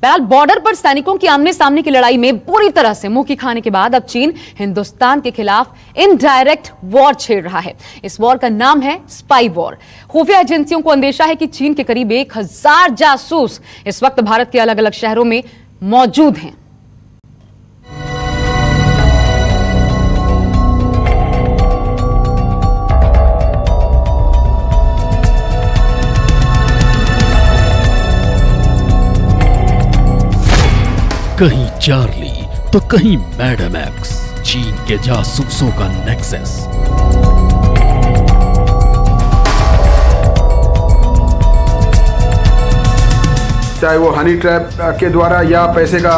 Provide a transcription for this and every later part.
बहरहाल बॉर्डर पर सैनिकों की आमने सामने की लड़ाई में पूरी तरह से मुंह की खाने के बाद अब चीन हिंदुस्तान के खिलाफ इनडायरेक्ट वॉर छेड़ रहा है। इस वॉर का नाम है स्पाई वॉर। खुफिया एजेंसियों को अंदेशा है कि चीन के करीब 1000 जासूस इस वक्त भारत के अलग अलग शहरों में मौजूद हैं। कहीं चार्ली तो कहीं मैडम एक्स, चीन के जासूसों का नेक्सस। चाहे वो हनी ट्रैप के द्वारा या पैसे का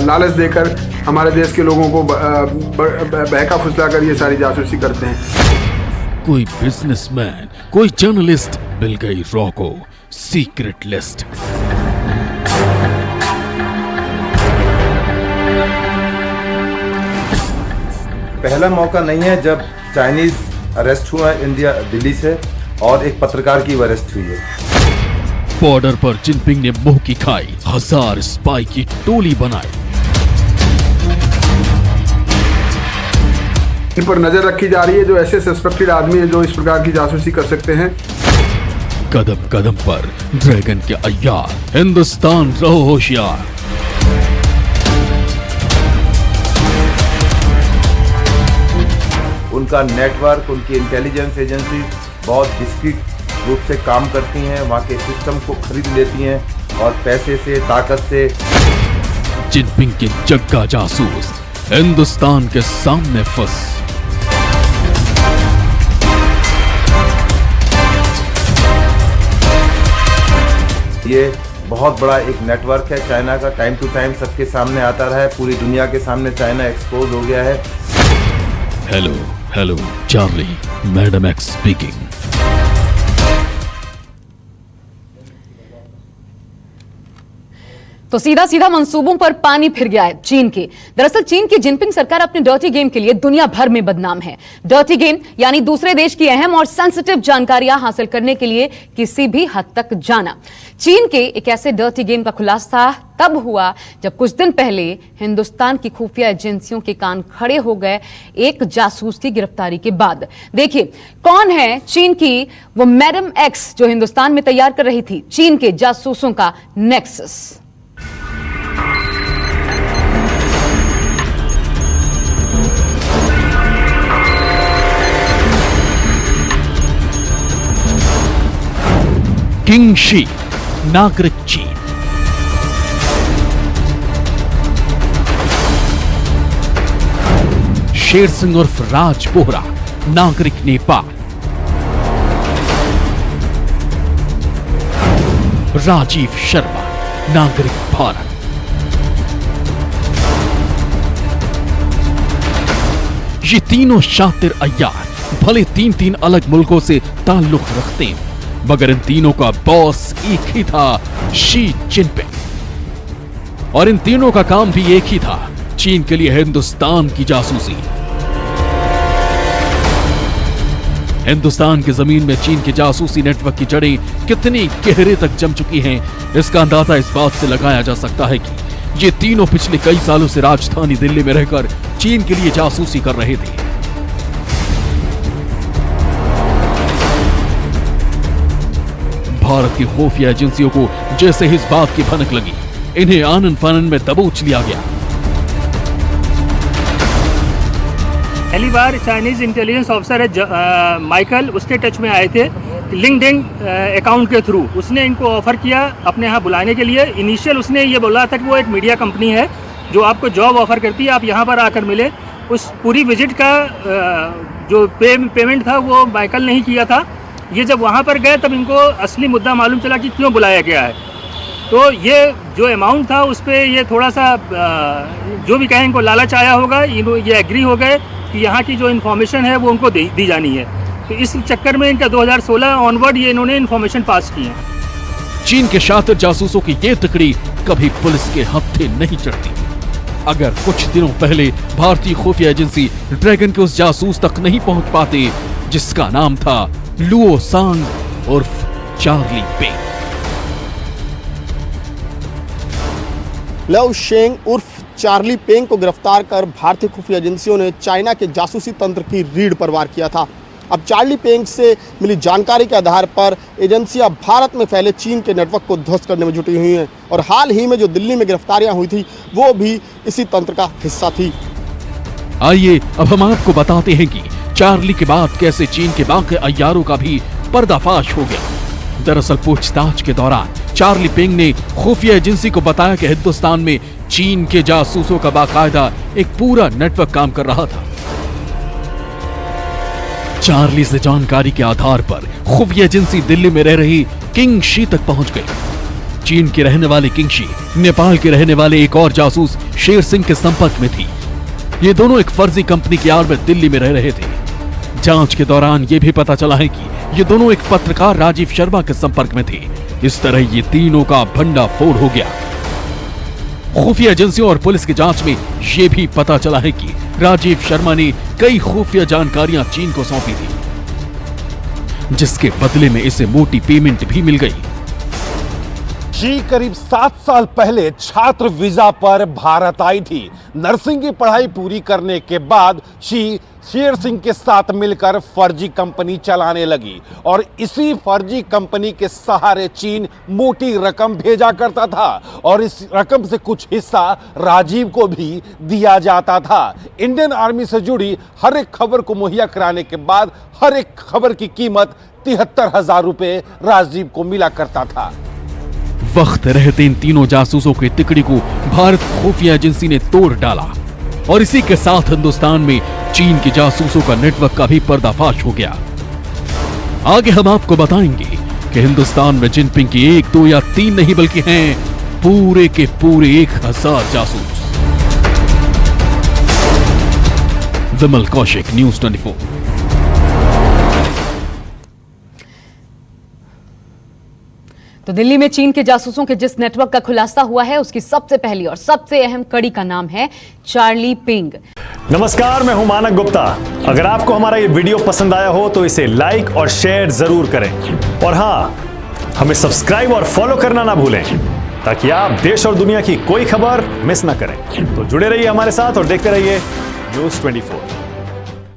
लालच देकर हमारे देश के लोगों को बहका फुसलाकर ये सारी जासूसी करते हैं। कोई बिजनेसमैन, कोई जर्नलिस्ट, मिल गई रॉ को सीक्रेट लिस्ट। पहला मौका नहीं है जब चाइनीज अरेस्ट हुआ इंडिया दिल्ली से और एक पत्रकार की अरेस्ट हुई है। बॉर्डर पर जिनपिंग ने मुंह की खाई, 1000 स्पाई की टोली बनाई। इन पर नजर रखी जा रही है जो ऐसे सस्पेक्टेड आदमी है जो इस प्रकार की जासूसी कर सकते हैं। कदम कदम पर ड्रैगन के अय्यार, हिंदुस्तान रहो होशियार। उनका नेटवर्क, उनकी इंटेलिजेंस एजेंसी बहुत डिस्क्रीट रूप से काम करती हैं, वहाँ के सिस्टम को खरीद लेती हैं और पैसे से, ताकत से। जिनपिंग के जग्गा जासूस हिंदुस्तान के सामने फंस। ये बहुत बड़ा एक नेटवर्क है चाइना का, टाइम टू टाइम सबके सामने आता रहा है, पूरी दुनिया के सामने चाइना एक्सपोज हो गया है। Hello hello Charlie, madam x speaking. तो सीधा सीधा मंसूबों पर पानी फिर गया है चीन के। दरअसल चीन की जिनपिंग सरकार अपने डर्टी गेम के लिए दुनिया भर में बदनाम है। डर्टी गेम यानी दूसरे देश की अहम और सेंसिटिव जानकारियां हासिल करने के लिए किसी भी हद तक जाना। चीन के एक ऐसे डर्टी गेम का खुलासा तब हुआ जब कुछ दिन पहले हिंदुस्तान की खुफिया एजेंसियों के कान खड़े हो गए एक जासूस की गिरफ्तारी के बाद। देखिए कौन है चीन की वो मैडम एक्स जो हिंदुस्तान में तैयार कर रही थी चीन के जासूसों का नेक्सस। किंग शी, नागरिक चीन। शेर सिंह उर्फ राज बोहरा, नागरिक नेपाल। राजीव शर्मा, नागरिक भारत। ये तीनों शातिर अय्यार भले 3-3 अलग मुल्कों से ताल्लुक रखते हैं, मगर इन तीनों का बॉस एक ही था, शी जिनपिंग। और इन तीनों का काम भी एक ही था, चीन के लिए हिंदुस्तान की जासूसी। हिंदुस्तान की जमीन में चीन के जासूसी नेटवर्क की जड़ें कितनी गहरे तक जम चुकी हैं, इसका अंदाजा इस बात से लगाया जा सकता है कि ये तीनों पिछले कई सालों से राजधानी दिल्ली में रहकर चीन के लिए जासूसी कर रहे थे। भारत की खुफिया एजेंसियों को जैसे ही इस बात की भनक लगी, इन्हें आनन फानन में दबोच लिया गया। पहली बार चाइनीज इंटेलिजेंस ऑफिसर है माइकल, उसके टच में आए थे लिंक्डइन अकाउंट के थ्रू। उसने इनको ऑफर किया अपने यहाँ बुलाने के लिए। इनिशियल उसने ये बोला था कि वो एक मीडिया कंपनी है जो आपको जॉब ऑफर करती है, आप यहाँ पर आकर मिले। उस पूरी विजिट का जो पेमेंट था वो माइकल ने ही किया था। ये जब वहाँ पर गए तब इनको असली मुद्दा मालूम चला कि क्यों बुलाया गया है। तो ये जो अमाउंट था उस पर ये थोड़ा सा जो भी कहें इनको लालच आया होगा, ये एग्री हो गए कि यहाँ की जो इन्फॉर्मेशन है वो उनको दी जानी है। तो इस चक्कर में इनका 2016 ऑनवर्ड ये इन्होंने इन्फॉर्मेशन पास की है। चीन के शातिर जासूसों की ये टुकड़ी कभी पुलिस के हत्थे नहीं चढ़ती। अगर कुछ दिनों पहले भारतीय खुफिया एजेंसी ड्रैगन के उस जासूस तक नहीं पहुंच पाते जिसका नाम था लुओ सांग उर्फ चार्ली पे, लियाओ शेंग उर्फ चार्ली पेंग को गिरफ्तार कर भारतीय खुफिया एजेंसियों ने चाइना के जासूसी तंत्र की रीढ़ पर वार किया था। अब चार्ली पेंग से मिली जानकारी के आधार पर एजेंसियां भारत में फैले चीन के नेटवर्क को ध्वस्त करने में जुटी हुई हैं और हाल ही में जो दिल्ली में गिरफ्तारियां हुई थी वो भी इसी तंत्र का हिस्सा थी। आइए अब हम आपको बताते हैं कि चार्ली के बाद कैसे चीन के बाकी अय्यारों का भी पर्दाफाश हो गया। दरअसल पूछताछ के दौरान चार्ली पेंग ने खुफिया एजेंसी को बताया कि हिंदुस्तान में चीन के जासूसों का बाकायदा एक पूरा नेटवर्क काम कर रहा था। चार्ली से जानकारी के आधार पर खुफिया एजेंसी दिल्ली में रह रही किंग शी तक पहुंच गई। चीन के रहने वाले किंग शी नेपाल के रहने वाले एक और जासूस शेर सिंह के संपर्क में थी। ये दोनों एक फर्जी कंपनी की आड़ में दिल्ली में रह रहे थे। जांच के दौरान यह भी पता चला है कि ये दोनों एक पत्रकार राजीव शर्मा के संपर्क में थे। इस तरह ये तीनों का भंडाफोड़ हो गया। खुफिया एजेंसियों और पुलिस की जांच में यह भी पता चला है कि राजीव शर्मा ने कई खुफिया जानकारियां चीन को सौंपी थी, जिसके बदले में इसे मोटी पेमेंट भी मिल गई। शी करीब 7 साल पहले छात्र वीजा पर भारत आई थी। नर्सिंग की पढ़ाई पूरी करने के बाद शी शेर सिंह के साथ मिलकर फर्जी कंपनी चलाने लगी और इसी फर्जी कंपनी के सहारे चीन मोटी रकम भेजा करता था और इस रकम से कुछ हिस्सा राजीव को भी दिया जाता था। इंडियन आर्मी से जुड़ी हर एक खबर को मुहैया कराने के बाद हर एक खबर की कीमत 73,000 रुपए राजीव को मिला करता था। वक्त रहते इन तीनों जासूसों की तिकड़ी को भारत खुफिया एजेंसी ने तोड़ डाला और इसी के साथ हिंदुस्तान में चीन के जासूसों का नेटवर्क का भी पर्दाफाश हो गया। आगे हम आपको बताएंगे कि हिंदुस्तान में जिनपिंग के 1, 2 या 3 नहीं बल्कि हैं पूरे के पूरे 1000 जासूस। विमल कौशिक, न्यूज़ 24। तो दिल्ली में चीन के जासूसों के जिस नेटवर्क का खुलासा हुआ है उसकी सबसे पहली और सबसे अहम कड़ी का नाम है चार्ली पेंग। नमस्कार, मैं हूं मानक गुप्ता। अगर आपको हमारा ये वीडियो पसंद आया हो तो इसे लाइक और शेयर जरूर करें और हां, हमें सब्सक्राइब और फॉलो करना ना भूलें ताकि आप देश और दुनिया की कोई खबर मिस ना करें। तो जुड़े रहिए हमारे साथ और देखते रहिए न्यूज़ 24।